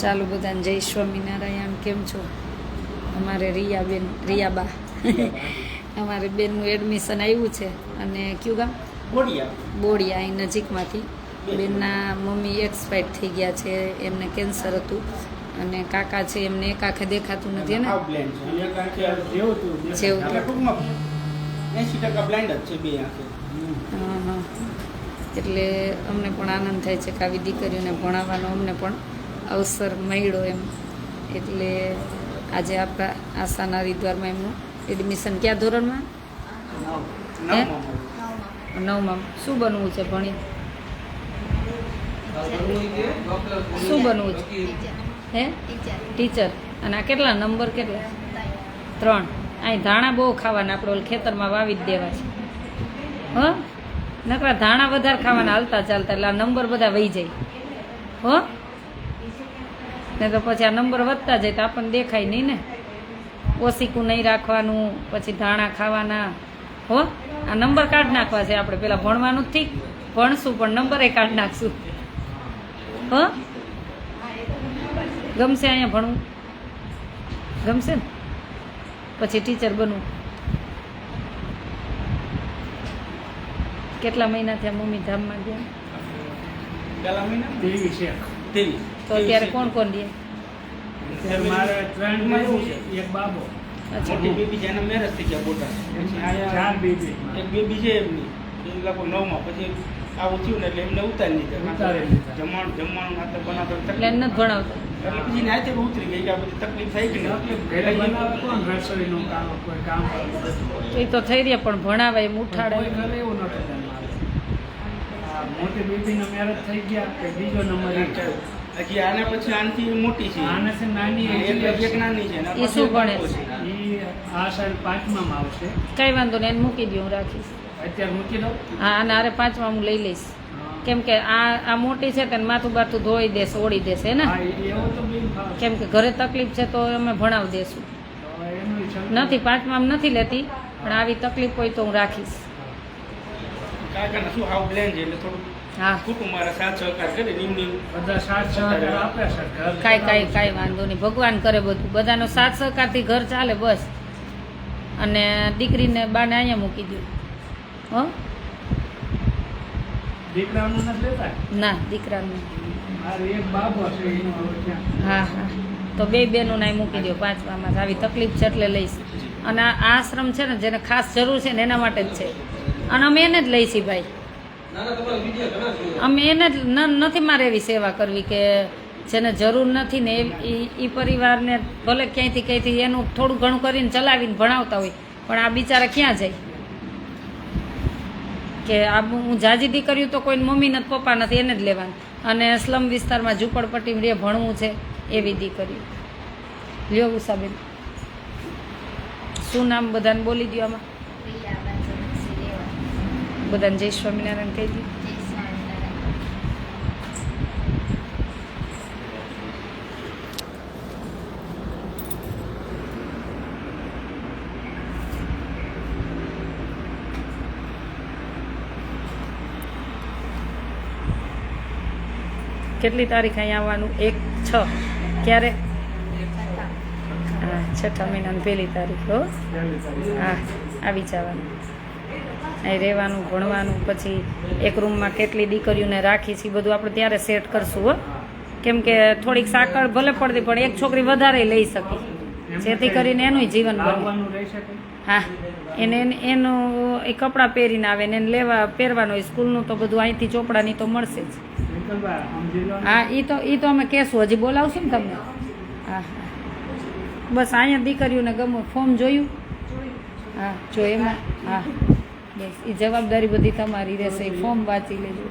ચાલુ બધાને જય સ્વામિનારાયણ. કેમ છો? અમારે રિયાબા અમારે બેનનું એડમિશન આવ્યું છે. અને કયું ગામ? બોડિયા અહીં નજીકમાંથી. બેનના મમ્મી એક્સપાયર્ડ થઈ ગયા છે, એમને કેન્સર હતું. અને કાકા છે એમને એક આંખે દેખાતું નથી ને હા, એટલે અમને પણ આનંદ થાય છે કે આવી દીકરીઓને ભણાવવાનો અમને પણ અવસર મળ્યો એમ. એટલે આજે આપણા આશાના હરિદ્વારમાં એમનું એડમિશન કયા ધોરણમાં? 9માં. શું બનવું છે ભણી? શું બનવું છે? હે ટીચર. અને આ કેટલા નંબર? કેટલા? 3. અહીં ધાણા બહુ ખાવાના, આપણે ઓલ ખેતરમાં વાવી જ દેવા છે. હ નકરા ધાણા વધારે ખાવાના હાલતા ચાલતા, એટલે આ નંબર બધા વહી જાય. હો ને તો પછી આ નંબર વધતા જાય તો આપણને દેખાય નહીં ને. ઓસીકું નહીં રાખવાનું, પછી ધાણા ખાવાના. હો આ નંબર કાઢી નાખવા છે આપણે. પેલા ભણવાનું જ ઠીક, ભણશું પણ નંબરે કાઢી નાખશું. હો ગમશે અહીંયા ભણવું? ગમશે ને? પછી ટીચર બનવું. કેટલા મહિના થયા મમ્મી ધામમાં ગયા? તો અત્યારે કોણ કોણ રહે? એક બાબો, મોટી બેબી જેના મેરેજ થઈ ગયા બોટાદ. 4 બેબી, એક બેબી છે એમની, એ લોકો 9માં. પછી આવું થયું ને એટલે એમને ઉતારી લીધા. જમવાનું નાસ્તો બનાવતો એટલે એને નથી ભણાવતા. એટલે પછી નાચે ઉતરી ગઈ કે આ બધી તકલીફ થઈ ગઈ. ઘરે બનાવે કોણ રસોઈનું કામ, કોઈ કામ કરે? એ તો થઈ રહ્યા પણ ભણાવે એમ કોઈ ઉઠાડે. ઘરે એવું નહોતું જન્માવે. આ મોટી બેબીના મેરેજ થઈ ગયા કે બીજો નંબર એ છે. હજી આને પછી આનથી મોટી છે. આને છે નાની, એક નાની છે ને એ શું ભણે છે? એ આ સાઈડ 5માં આવશે. કઈ વાંધો નહીં, એને મૂકી દઉં, હું રાખીશ. અત્યારે મૂકી દઉં. હા, અને અરે 5માં હું લઈ લઈશ. કેમ કે આ મોટી છે તેને માથું બાથું ધોઈ દેશે, ઓળી દેશે ને. હા, એવું તો બી ફાવે. કેમ કે ઘરે તકલીફ છે તો અમે ભણાવી દેશું. તો એનું નથી 5માં નથી લેતી, પણ આવી તકલીફ હોય તો હું રાખીશ. કાકાને શું આવું પ્લેન છે એટલે થોડું હા, કુટુંબ મારા સાથ સહકાર કરે નિમ બધા સાથ સહકાર આપે સરકાર. કાંઈ વાંધો નહીં, ભગવાન કરે બધું. બધાનો સાથ સહકારથી ઘર ચાલે બસ. અને દીકરીને બાને અહીંયા મૂકી દઉં. હો દીકરાનું નથી લેતા? ના, દીકરાનું. મારે એક બાબો છે એનો હવે ક્યાં? હા હા, તો બે બેનું નાય મૂકી દો 5માં. આવી તકલીફ છે એટલે લઈશ. અને આ આશ્રમ છે ને જેને ખાસ જરૂર છે ને એના માટે જ છે. અને અમે એને જ લઈશી ભાઈ. અમે એને જ નથી મારે એવી સેવા કરવી કે જેને જરૂર નથી ને એ પરિવારને ભલે ક્યાંયથી એનું થોડું ઘણું કરીને ચલાવીને ભણાવતા હોય, પણ આ બિચારા ક્યાં જાય? કે આ હું જાજી દીકરીઓ તો કોઈ મમ્મી નથી, પપ્પા નથી, એને જ લેવાનું. અને સ્લમ વિસ્તારમાં ઝૂંપડપટ્ટીમાં રે ભણવું છે એવી દીકરીઓ. લ્યો ઉષાબેન, શું નામ બધાને બોલી દો આમાં? બધાને જય સ્વામિનારાયણ કહી દો. કેટલી તારીખ અહીંયા આવવાનું? 1/6. ક્યારે? હા, 6ઠા મહિનાની 1 તારીખ. હો હા, આવી જવાનું. અહીં રહેવાનું, ભણવાનું. પછી એક રૂમમાં કેટલી દીકરીઓને રાખી છે બધું આપણે ત્યારે સેટ કરશું. હો કેમ કે થોડીક સાકળ ભલે પડતી પણ એક છોકરી વધારે લઈ શકે, જેથી કરીને એનું જીવન બને. હા, એનું એ કપડાં પહેરીને આવે ને એને પહેરવાનું હોય. સ્કૂલનું તો બધું અહીંથી ચોપડાની તો મળશે જ. હા, એ તો અમે કહેશું, હજી બોલાવશું ને તમને. હા હા, બસ અહીંયા દીકરીઓને ગમો. ફોર્મ જોયું? હા, જો એમાં. હા બસ, એ જવાબદારી બધી તમારી રહેશે. એ ફોર્મ વાંચી લેજો.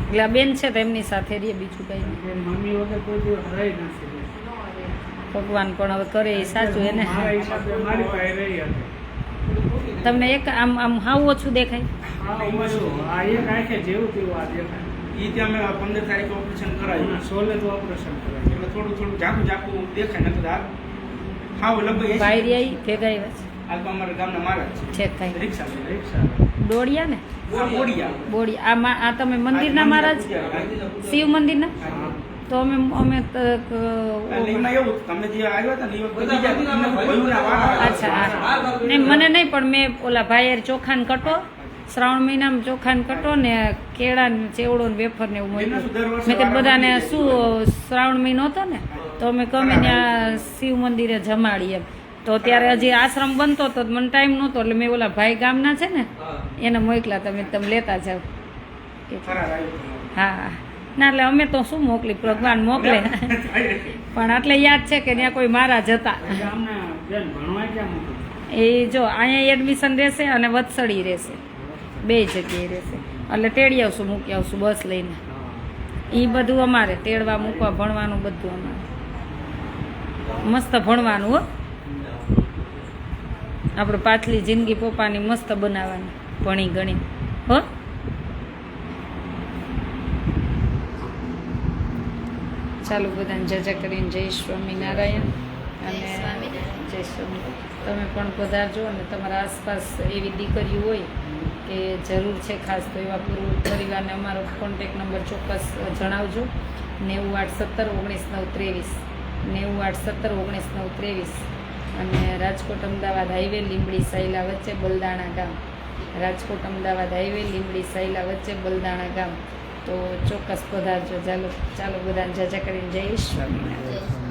એટલે આ બેન છે તો એમની સાથે રહીએ, બીજું કઈ નહીં. મમ્મી વગર કોઈ દિવસ રહી નથી. ભગવાન પણ હવે કરે એ સાચું એને. મારા હિસાબે મારી પાસે રહી હતી. તમને એક આમ હાવ ઓછું દેખાય? આ એક આંખે જેવું તેવું આ દેખાય. એ ત્યાં અમે 15 તારીખે ઓપરેશન કરાવ્યું. 16 તો ઓપરેશન કરાવ્યું એટલે થોડું ઝાકું દેખાય. નથી હાવ લગભગ ભાઈ ભેગા આવ્યા છે. આ તો અમારા ગામના મહારાજ છે છેક થાય રિક્ષા છે રિક્ષા દોડિયા ને આ બોડિયા બોડી આ તમે મંદિરના મહારાજ શિવ મંદિરના તો અમે એટલે એમાં એવું તમે જે આવ્યા હતા ને એ વખતે બીજા ભયુના વાળા અચ્છા હા નહીં મને નહીં પણ મેં ઓલા ભાઈ હારે ચોખાને કટો શ્રાવણ મહિનામાં ચોખાને કટો ને કેળા ને ચેવડો ને વેફર ને એવું એના શું દર મળ્યું વર્ષે મેં કીધું બધાને શું શ્રાવણ મહિનો હતો ને તો અમે ગમે ત્યાં શિવ મંદિરે જમાડી એમ તો ત્યારે હજી આશ્રમ બનતો હતો તો મને ટાઈમ નહોતો એટલે મેં ઓલા ભાઈ ગામના છે ને એને મોકલા તમે લેતા જાઓ ફરાર આવ્યો હા ના એટલે અમે તો શું મોકલી ભગવાન મોકલે પણ એટલે યાદ છે કે ત્યાં કોઈ મહારાજ હતા ગામના બેન ભણવા ક્યાં મૂકું એ જો અહીંયા એડમિશન રહેશે અને વત્સળી રહેશે બે જગ્યાએ રહેશે એટલે તેડી આવશું મૂકી આવશું બસ લઈને એ બધું અમારે તેડવા મૂકવા ભણવાનું બધું અમારે મસ્ત ભણવાનું હો આપણે પાછલી જિંદગી પપ્પાની મસ્ત બનાવવાની ભણી ગણી હો ચાલો બધાને જજા કરીને જય સ્વામિનારાયણ અને જય સ્વામી તમે પણ પધારજો અને તમારા આસપાસ એવી દીકરીઓ હોય કે જરૂર છે ખાસ તો એવા પૂર્વ પરિવારને અમારો કોન્ટેક નંબર ચોક્કસ જણાવજો 981719 9191719 અને રાજકોટ અમદાવાદ હાઈવે લીંબડી સાયલા વચ્ચે બલદાણા ગામ રાજકોટ અમદાવાદ હાઈવે લીંબડી સાયલા વચ્ચે બલદાણા ગામ તો ચોક્કસ પધારજો ચાલો બધાને જજા કરીને જય સ્વામિનારાયણ